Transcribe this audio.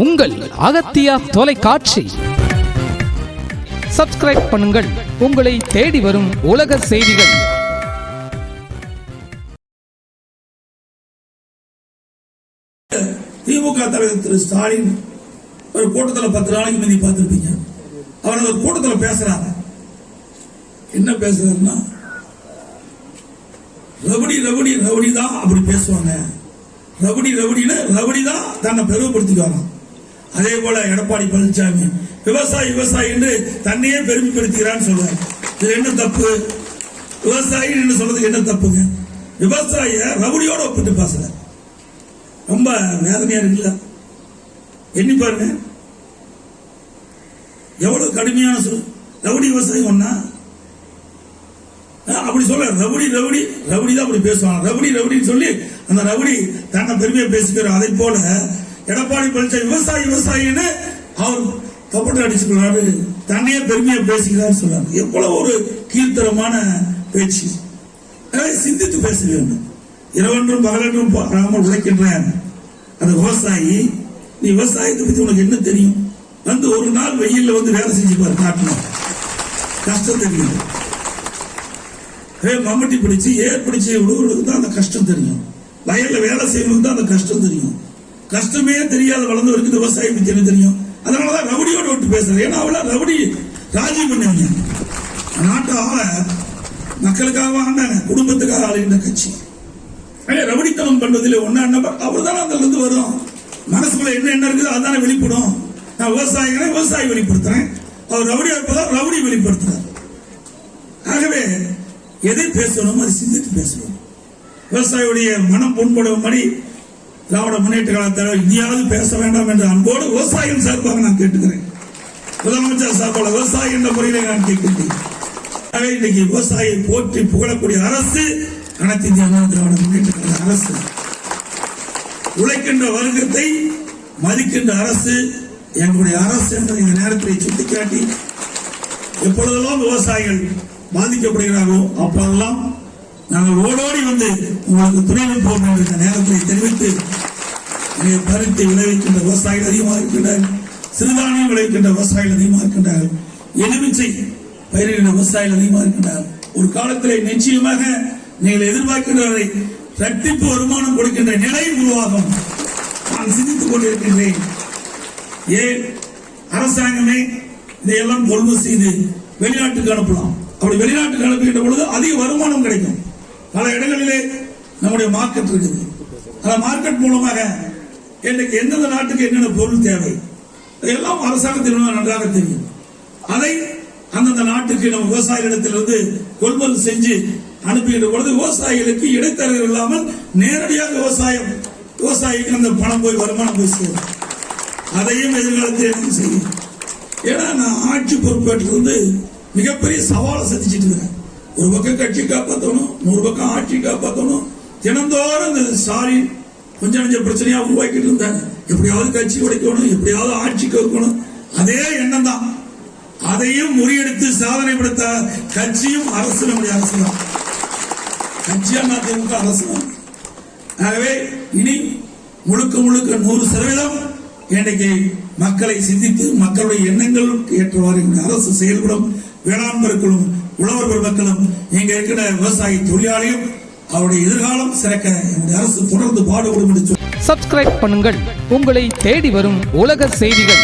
உங்கள் அகத்தியா தொலைக்காட்சி. சப்ஸ்கிரைப் பண்ணுங்கள், உங்களை தேடி வரும் உலக செய்திகள். திமுக தலைவர் திரு ஸ்டாலின் ஒரு கூட்டத்தில் 10 நாளைக்கு முந்தி பார்த்திருப்பீங்க. அவர் ஒரு கூட்டத்தில் பேசுறாங்க. என்ன பேசுறாருன்னா, ரவுடி ரவுடி ரவுடி தான் அப்படி பேசுவாங்க. ரவுடி ரவுடின்னு ரவுடி தான் தன்னை பெருமைப்படுத்திக்குவாங்க. அதே போல எடப்பாடி பழனிசாமி விவசாயி விவசாயி என்று தன்னையே பெருமைப்படுத்துகிறான்னு சொல்றாரு. இது என்ன தப்பு? விவசாயி என்று சொல்றதுக்கு என்ன தப்புங்க? விவசாய ரவுடியோட ஒப்பிட்டு பேசுறாரு. ரொம்ப வேதனையா இருக்குல்ல? எண்ணி பாருங்க, எவ்வளவு கடுமையான சொல். ரவுடி விவசாயி ஒன்னா அப்படி சொல்ல, ரவுடி ரவுடி ரவுடி தான் அப்படி பேசுவாங்க. ரவுடி ரவுடின்னு சொல்லி அந்த ரவுடி தன்னை பெருமையை பேசிக்கிறார். அதை போல எடப்பாடி பழனிசாமி விவசாயி விவசாயின்னு அவர் கப்பட்டு அடிச்சுக்கிறாரு, தன்னையே பெருமையை பேசுகிறார் சொல்றாரு. எவ்வளவு ஒரு கீழ்த்தரமான பேச்சு. சிந்தித்து பேச வேண்டும். இரவென்றும் பகலென்றும் பாராமல் உழைக்கின்ற அந்த விவசாயி, நீ விவசாயத்தை பத்தி உனக்கு என்ன தெரியும்? வந்து ஒரு நாள் வெயில்ல வந்து வேலை செஞ்சுப்பாரு, காட்டணும் கஷ்டம் தெரியும். மம்மட்டி பிடிச்சு ஏர் பிடிச்சு விடுவதுக்கு தான் அந்த கஷ்டம் தெரியும். வயல்ல வேலை செய்யறதுக்கு தான் அந்த கஷ்டம் தெரியும். கஷ்டமே தெரியாத வளர்ந்தவருக்கு விவசாயம் பத்தி என்ன தெரியும்? அதனாலதான் ரவுடியோட விட்டு பேசுறேன். ஏன்னா அவள ரவுடி ராஜி பண்ணுவீங்க. நாட்டு ஆள மக்களுக்காக ஆண்டாங்க, குடும்பத்துக்காக ஆளுகின்ற கட்சி. ரவுடித்தனம் பண்றதுல ஒன்னா அவர் தான் அதுல இருந்து வரும். மனசுக்குள்ள என்ன இருக்குது அதுதானே வெளிப்படும். நான் விவசாயி வெளிப்படுத்துறேன், அவர் ரவுடியா இருப்பதா ரவுடி வெளிப்படுத்துறாரு. ஆகவே எதை பேசணும் அதை சிந்தித்து பேசணும். விவசாயியுடைய மனம் புண்படும்படி திராவிட முன்னேற்ற கழகத்தில் இனியாவது பேச வேண்டாம் என்ற அன்போடு விவசாயிகள் சார்பாக நான் கேட்டுக்கிறேன். முதலமைச்சர் சார்பாக விவசாயி என்ற முறையில நான் கேட்கிறேன். இன்னைக்கு விவசாயியை போற்றி புகழக்கூடிய அரசு அனைத்து இந்திய அண்ணா திராவிட முன்னேற்ற கழக அரசு. உழைக்கின்ற வர்க்கத்தை மதிக்கின்ற அரசு எங்களுடைய அரசு என்ற இந்த நேரத்தை சுட்டிக்காட்டி, எப்பொழுதெல்லாம் விவசாயிகள் பாதிக்கப்படுகிறார்களோ அப்போதெல்லாம் நாங்கள் ஓடோடி வந்து உங்களுக்கு துணை நிற்போம் என்ற இந்த நேரத்தை தெரிவித்து, பருத்தி விளைவிக்கின்ற விவசாயிகள் அதிகமாக இருக்கின்றார்கள், சிறுதானியம் விளைவிக்கின்ற விவசாயிகள் அதிகமாக இருக்கின்றார்கள், எலுமிச்சை பயிரிடுகின்ற விவசாயிகள் அதிகமாக இருக்கின்றார்கள். ஒரு காலத்தில் நிச்சயமாக நீங்கள் எதிர்பார்க்கின்றவரை இரட்டிப்பு வருமானம் கொடுக்கின்ற நிலை உருவாகும். நான் சிந்தித்துக் கொண்டிருக்கின்றேன். ஏன் அரசாங்கமே இதையெல்லாம் கொள்முதல் செய்து வெளிநாட்டுக்கு அனுப்பலாம். அப்படி வெளிநாட்டுக்கு அனுப்புகின்ற பொழுது அதிக வருமானம் கிடைக்கும். பல இடங்களிலே நம்முடைய மார்க்கெட் இருக்குது. அந்த மார்க்கெட் மூலமாக இன்றைக்கு எந்தெந்த நாட்டுக்கு என்னென்ன பொருள் தேவை அதெல்லாம் அரசாங்கத்தின் நன்றாக தெரியும். அதை அந்தந்த நாட்டுக்கு நம்ம விவசாயிகளிடத்திலிருந்து கொள்முதல் செஞ்சு அனுப்புகின்ற பொழுது விவசாயிகளுக்கு இடைத்தரகர்கள் இல்லாமல் நேரடியாக விவசாயிக்கு அந்த பணம் போய் வருமானம் போய் சேரும். அதையும் எதிர்காலத்தில் செய்யும். ஏன்னா நான் ஆட்சி பொறுப்பேற்றிலிருந்து மிகப்பெரிய சவாலை சந்திச்சுட்டு இருக்கேன். ஒரு பக்கம் கட்சி காப்பாற்றணும், 100 பக்கம் ஆட்சி காப்பாற்றணும். தினந்தோறும் இந்த ஸ்டாலின் கொஞ்சம் கொஞ்சம் பிரச்சனையா உருவாக்கிட்டு இருந்தாங்க. எப்படியாவது கட்சி உடைக்கணும், எப்படியாவது ஆட்சிக்கு வைக்கணும், அதே எண்ணம் தான். அதையும் முறியடித்து சாதனை படுத்த கட்சியும் அரசு நம்முடைய அரசு தான். கட்சியா அதிமுக அரசு தான். ஆகவே இனி முழுக்க 100% இன்னைக்கு மக்களை சிந்தித்து மக்களுடைய எண்ணங்களுக்கு ஏற்றவாறு அரசு செயல்படும். வேளாண் பெருக்களும் உழவர் பெருமக்களும் இங்க இருக்கிற விவசாயி தொழிலாளியும் அவருடைய எதிர்காலம் சிறக்க என்னுடைய அரசு தொடர்ந்து பாடுபடும் என்று சப்ஸ்கிரைப் பண்ணுங்கள், உங்களை தேடி வரும் உலக செய்திகள்.